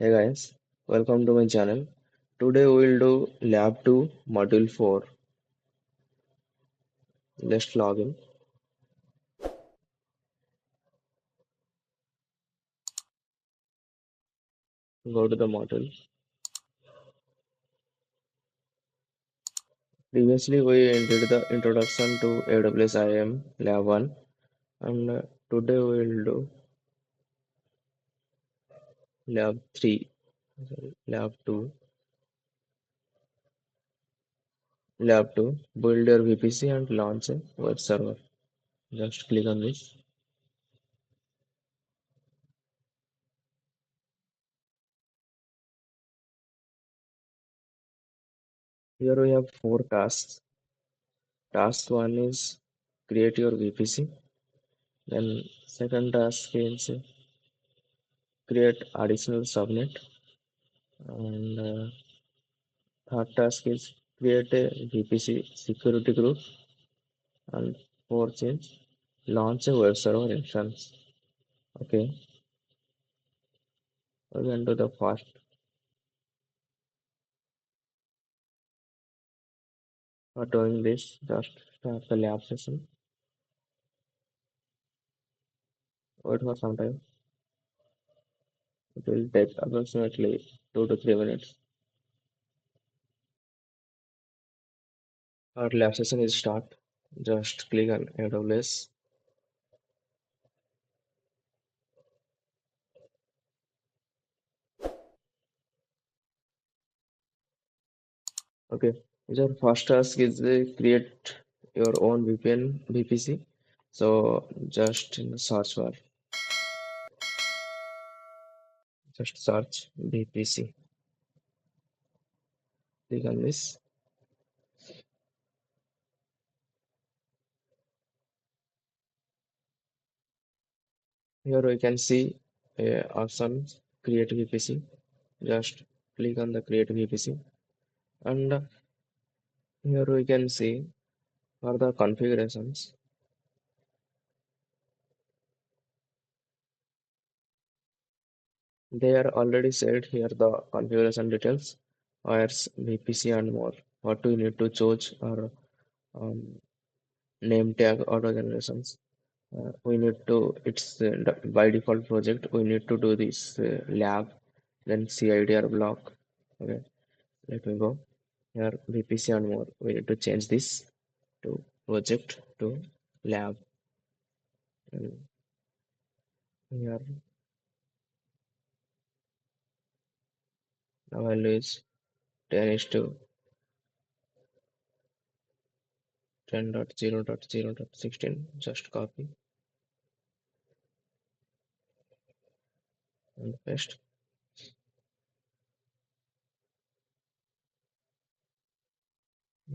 Hey guys, welcome to my channel. Today we will do Lab 2 Module 4. Let's log in. Go to the module. Previously we did the introduction to AWS IAM Lab 1 and today we will do Lab 3, Lab 2. Lab 2, build your VPC and launch a web server. Just click on this. Here we have four tasks. Task 1 is create your VPC. Then second task is create additional subnet. And third task is create a VPC security group. And fourth is launch a web server instance. Okay, we're going to the first. For doing this, just start the lab session. Wait for some time. It will take approximately 2 to 3 minutes. Our lab session is start. Just click on AWS. Okay, your first task is create your own VPN VPC. So just in the search bar, just search VPC. Click on this. Here we can see a option create VPC. Just click on the create VPC, and here we can see for the configurations. They are already said here the configuration details, wires, VPC, and more. What we need to choose or um, name tag auto generations. We need to it's by default project we need to do this lab, then CIDR block. Okay, let me go here VPC and more. We need to change this to project to lab, and here the value is 10 is to 10.0.0.16. Just copy and paste.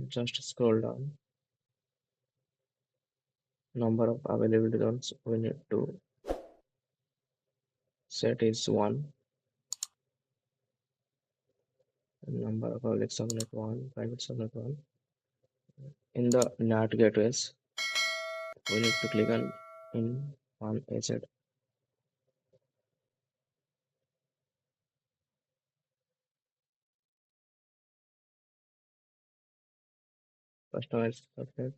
Just scroll down. Number of available zones we need to set is 1. And number of public subnet 1, private subnet 1. In the NAT gateways, we need to click on in on AZ. Customize subnet.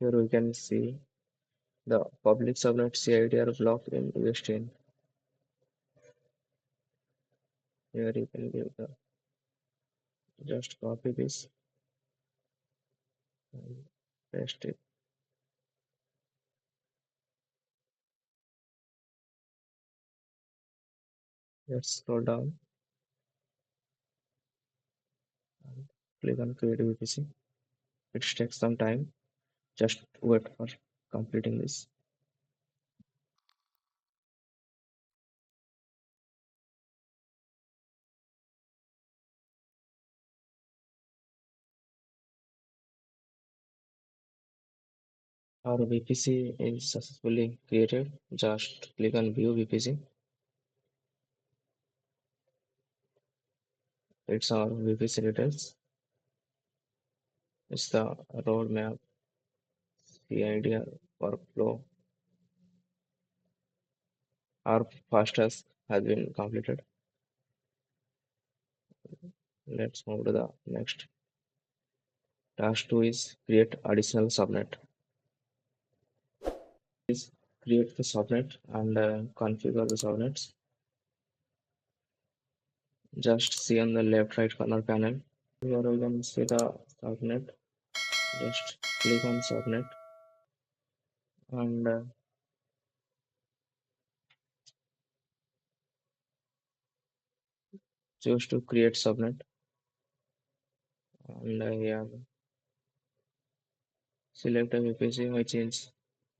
Here we can see the public subnet CIDR block in USTN. Here you can give the just copy this and paste it. Let's scroll down and click on create VPC. It takes some time. Just wait for completing this. Our VPC is successfully created. Just click on view VPC. It's our VPC details. It's the roadmap, the idea, workflow, our fastest has been completed. Let's move to the next. Task 2 is create additional subnet. Is create the subnet and configure the subnets. Just see on the left right corner panel. Here we can see the subnet. Just click on subnet and choose to create subnet. And yeah, select a VPC which is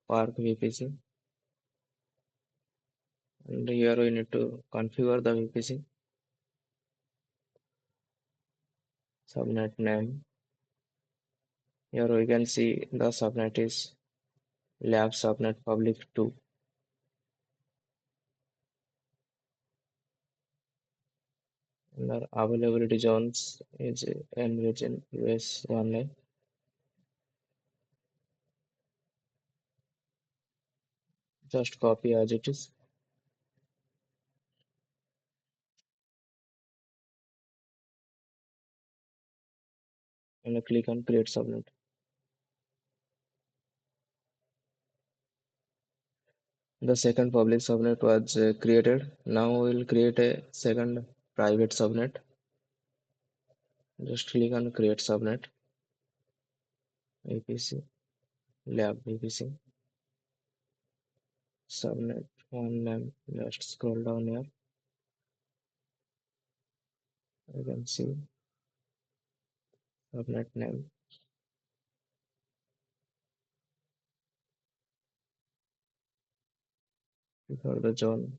Park VPC. And here we need to configure the VPC subnet name. Here we can see the subnet is lab subnet public 2. And our availability zones is in region US only. Just copy as it is and click on create subnet. The second public subnet was created. Now we will create a second private subnet. Just click on create subnet, VPC, lab VPC, subnet one name. Just scroll down here. You can see subnet name for the zone,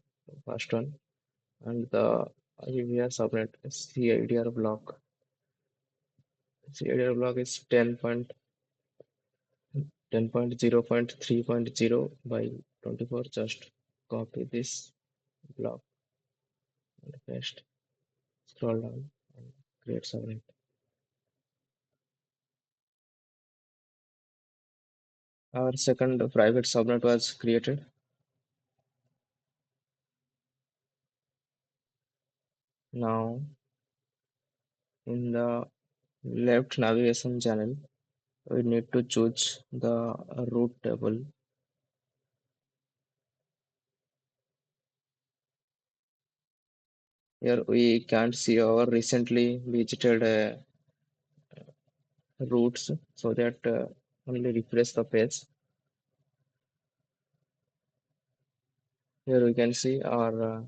first one, and the AWS subnet CIDR block. CIDR block is 10.0.3.0 by 24. Just copy this block and paste. Scroll down and create subnet. Our second private subnet was created. Now in the left navigation channel, we need to choose the root table. Here we can't see our recently visited routes, so that only refresh the page. Here we can see our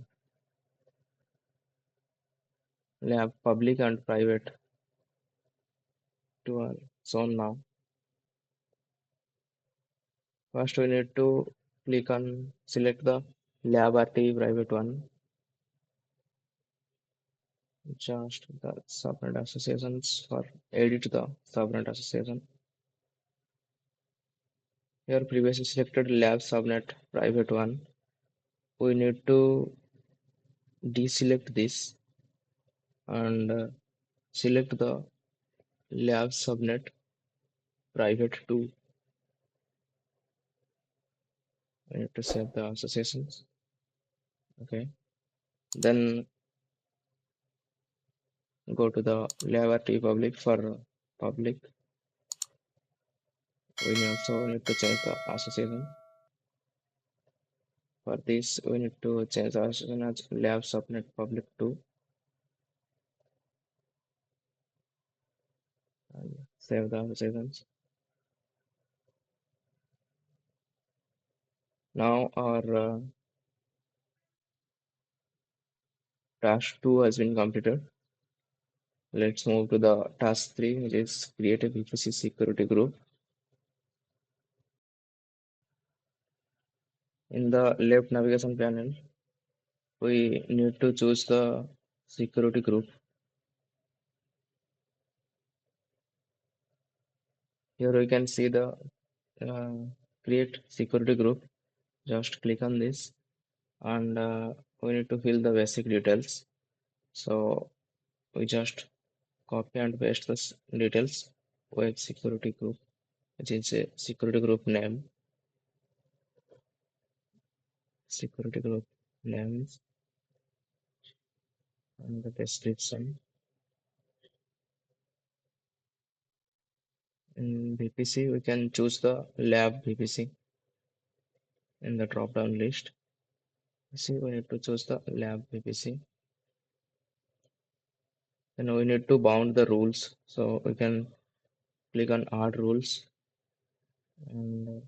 lab public and private to our zone now. First we need to click on select the lab RT private one. Just the subnet associations or edit the subnet association. Here previously selected lab subnet private one. We need to deselect this and select the lab subnet private 2. I need to save the associations. Okay. Then go to the lab T public for public. We also need to change the association. For this, we need to change the association as lab subnet public 2 and save the associations. Now our task 2 has been completed. Let's move to the task 3, which is create a VPC security group. In the left navigation panel, we need to choose the security group. Here we can see the uh, create security group. Just click on this and we need to fill the basic details. So we just copy and paste the details. Web security group, which is a security group name. Security group names and the description. In VPC, we can choose the lab VPC in the drop-down list. See, we need to choose the lab VPC. Then we need to bound the rules. So we can click on add rules and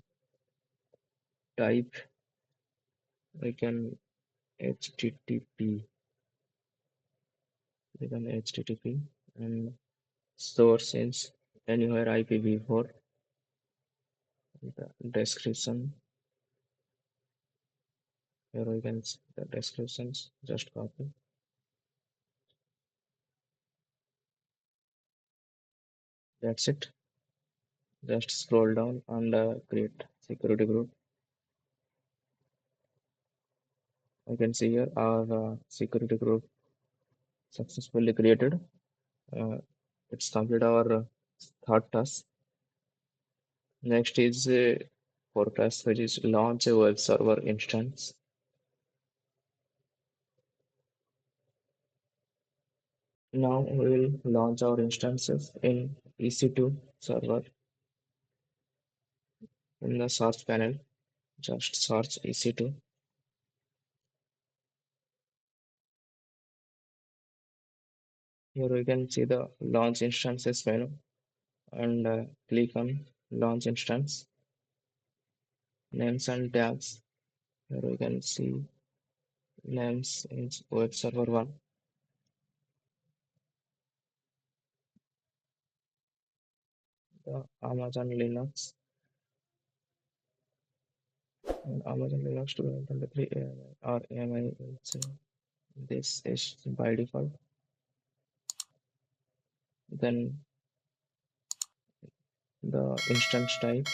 type. We can HTTP. Click on HTTP and source is anywhere IPv4. The description. Here we can see the descriptions. Just copy. That's it. Just scroll down and create security group. You can see here our security group successfully created. Uh, it's complete our third task. Next is fourth task, which is launch a web server instance. Now we will launch our instances in EC2 server. In the search panel, just search EC2. Here we can see the launch instances menu and click on launch instance, names and tabs. Here we can see names in web server 1, the Amazon Linux, and Amazon Linux 2023 or AMI. This is by default. Then the instance type,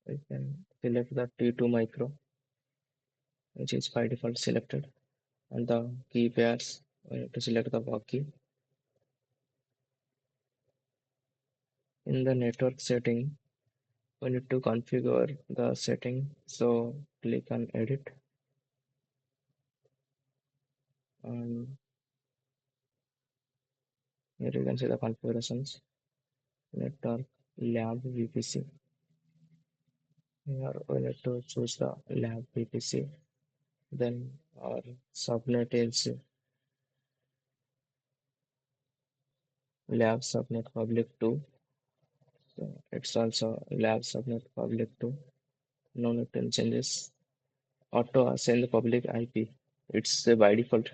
we can select the T2 micro, which is by default selected, and the key pairs, we need to select the work key. In the network setting, we need to configure the setting. So click on edit and here you can see the configurations. Network lab VPC. Here we need to choose the lab VPC. Then our subnet is lab subnet public 2. So it's also lab subnet public 2. No need to change this. Auto assign the public IP. It's by default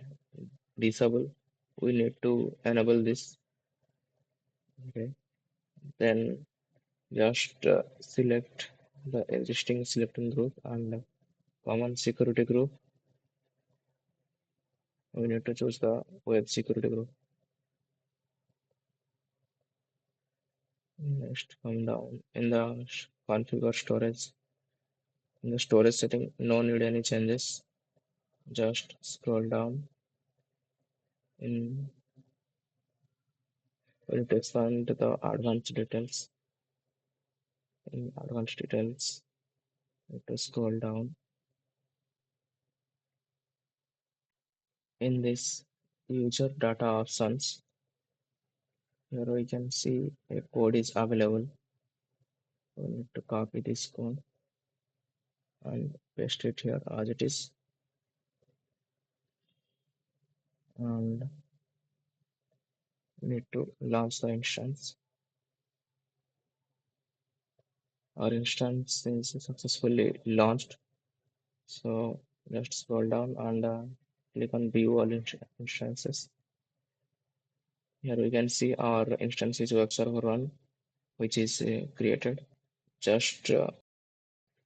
disable. We need to enable this. Okay. Then just select the existing selecting group and common security group. We need to choose the web security group. Next, come down in the configure storage. In the storage setting, no need any changes. Just scroll down. In we need to expand the advanced details. In advanced details, we need to scroll down. In this user data options, here we can see a code is available. We need to copy this code and paste it here as it is, and we need to launch the instance. Our instance is successfully launched. So just scroll down and click on view all instances. Here we can see our instance is web server 1, which is created. Just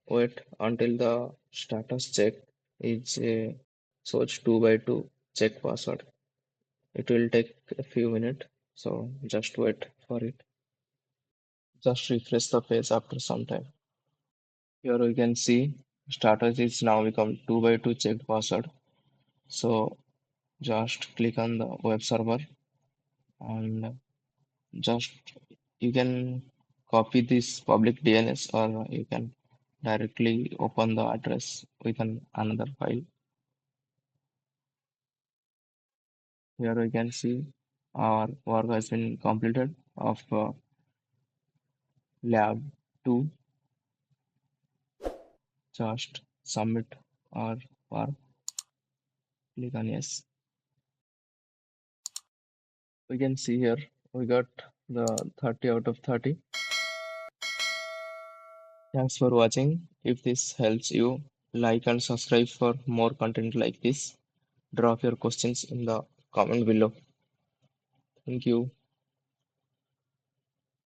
wait until the status check is shows 2 by 2 check password. It will take a few minutes, so just wait for it. Just refresh the page after some time. Here we can see status is now become 2 by 2 checked password. So just click on the web server and Just you can copy this public DNS, or you can directly open the address with another file. Here we can see our work has been completed of lab 2. Just submit or work, click on yes. We can see here we got the 30 out of 30. Thanks for watching. If this helps you, like and subscribe for more content like this. Drop your questions in the comment below. Thank you.